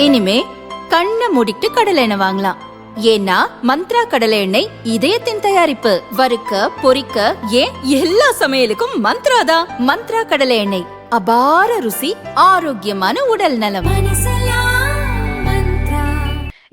இனிமே கண்ணை மூடிட்டு கடலை எண்ணெய் வாங்கலாம். ஏன்னா மந்த்ரா கடலை எண்ணெய் இதயத்தின் தயாரிப்பு. வறுக்க பொரிக்க ஏன் எல்லா சமையலுக்கும் மந்த்ரா தான். மந்த்ரா கடலை எண்ணெய், அபார ருசி, ஆரோக்கியமான உடல் நலம்.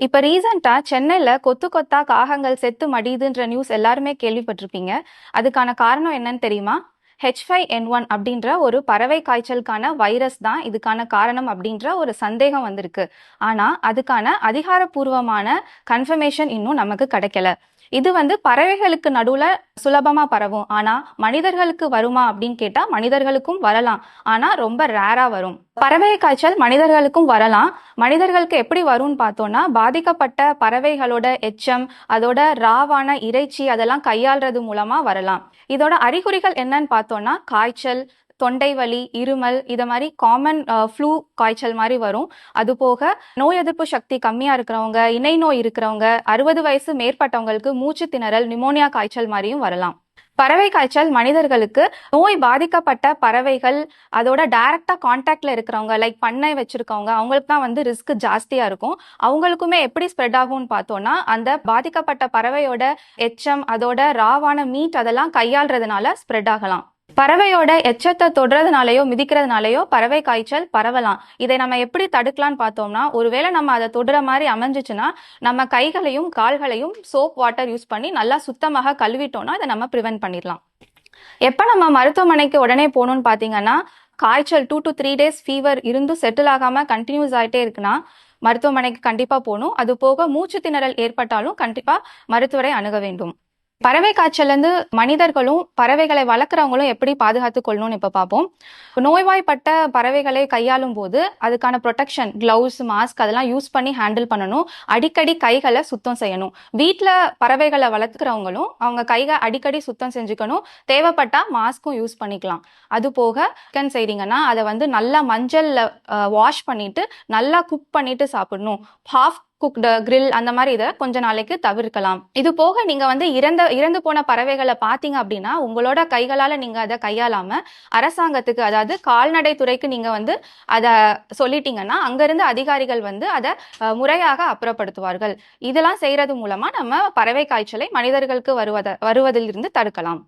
இப்ப ரீசெண்டா சென்னையில கொத்து கொத்தா காகங்கள் செத்து மடியுதுன்ற நியூஸ் எல்லாருமே கேள்விப்பட்டிருப்பீங்க. அதுக்கான காரணம் என்னன்னு தெரியுமா? H5N1 அப்படின்ற ஒரு பறவை காய்ச்சலுக்கான வைரஸ் தான் இதுக்கான காரணம் அப்படின்ற ஒரு சந்தேகம் வந்திருக்கு. ஆனா அதுக்கான அதிகாரப்பூர்வமான கன்ஃபர்மேஷன் இன்னும் நமக்கு கிடைக்கல. இது பறவைகளுக்கு நடுவுல சுலபமா பரவும். ஆனா மனிதர்களுக்கு வருமா அப்படின்னு கேட்டா மனிதர்களுக்கும் வரலாம். ஆனா ரொம்ப ரேரா வரும். பறவை காய்ச்சல் மனிதர்களுக்கும் வரலாம். மனிதர்களுக்கு எப்படி வரும்னு பார்த்தோம்னா, பாதிக்கப்பட்ட பறவைகளோட எச்சம், அதோட ராவான இறைச்சி அதெல்லாம் கையாள்றது மூலமா வரலாம். இதோட அறிகுறிகள் என்னன்னு பார்த்தோம்னா, காய்ச்சல், தொண்டை வலி, இருமல், இத மாதிரி காமன் ஃப்ளூ காய்ச்சல் மாதிரி வரும். அது போக நோய் எதிர்ப்பு சக்தி கம்மியா இருக்கிறவங்க, இணை நோய் இருக்கிறவங்க, 60 வயசு மேற்பட்டவங்களுக்கு மூச்சு திணறல், நிமோனியா காய்ச்சல் மாதிரியும் வரலாம். பறவை காய்ச்சல் மனிதர்களுக்கு நோய் பாதிக்கப்பட்ட பறவைகள் அதோட டைரக்டா கான்டாக்ட்ல இருக்கிறவங்க, லைக் பண்ணை வச்சிருக்கவங்க, அவங்களுக்கு தான் ரிஸ்க் ஜாஸ்தியா இருக்கும். அவங்களுக்குமே எப்படி ஸ்ப்ரெட் ஆகும்னு பார்த்தோம்னா, அந்த பாதிக்கப்பட்ட பறவையோட எச்சம், அதோட ராவான மீட் அதெல்லாம் கையாள்றதுனால ஸ்ப்ரெட் ஆகலாம். பறவையோட எச்சத்தை தொடுறதுனாலயோ மிதிக்கிறதுனாலயோ பறவை காய்ச்சல் பரவலாம். இதை நம்ம எப்படி தடுக்கலாம்னு பார்த்தோம்னா, ஒருவேளை நம்ம அதை தொடுற மாதிரி அமைஞ்சிச்சுன்னா நம்ம கைகளையும் கால்களையும் சோப் வாட்டர் யூஸ் பண்ணி நல்லா சுத்தமாக கழுவிட்டோம்னா இதை நம்ம ப்ரிவென்ட் பண்ணிடலாம். எப்போ நம்ம மருத்துவமனைக்கு உடனே போகணும்னு பார்த்தீங்கன்னா, காய்ச்சல் 2 to 3 days ஃபீவர் இருந்தும் செட்டில் ஆகாம கண்டினியூஸ் ஆகிட்டே இருக்குன்னா மருத்துவமனைக்கு கண்டிப்பாக போகணும். அது போக மூச்சு திணறல் ஏற்பட்டாலும் கண்டிப்பாக மருத்துவரை அணுக வேண்டும். பறவை காய்ச்சல்லேருந்து மனிதர்களும் பறவைகளை வளர்க்குறவங்களும் எப்படி பாதுகாத்து கொள்ளணும்னு இப்போ பார்ப்போம். நோய்வாய்ப்பட்ட பறவைகளை கையாளும் போது அதுக்கான ப்ரொடெக்ஷன், கிளவுஸ், மாஸ்க் அதெல்லாம் யூஸ் பண்ணி ஹேண்டில் பண்ணணும். அடிக்கடி கைகளை சுத்தம் செய்யணும். வீட்டில் பறவைகளை வளர்க்குறவங்களும் அவங்க கைகளை அடிக்கடி சுத்தம் செஞ்சுக்கணும். தேவைப்பட்டா மாஸ்க்கும் யூஸ் பண்ணிக்கலாம். அது போக சிக்கன் செய்றீங்கன்னா அதை நல்லா மஞ்சள்ல வாஷ் பண்ணிட்டு நல்லா குக் பண்ணிட்டு சாப்பிடணும். ஹாஃப் குக்டு கிரில் அந்த மாதிரி இதை கொஞ்ச நாளைக்கு தவிர்க்கலாம். இது போக நீங்க இறந்து போன பறவைகளை பார்த்தீங்க அப்படின்னா உங்களோட கைகளால நீங்க அதை கையாளாம அரசாங்கத்துக்கு, அதாவது கால்நடை துறைக்கு நீங்க அதை சொல்லிட்டீங்கன்னா அங்கிருந்து அதிகாரிகள் அதை முறையாக அப்புறப்படுத்துவார்கள். இதெல்லாம் செய்யறது மூலமா நம்ம பறவை காய்ச்சலை மனிதர்களுக்கு வருவதிலிருந்து தடுக்கலாம்.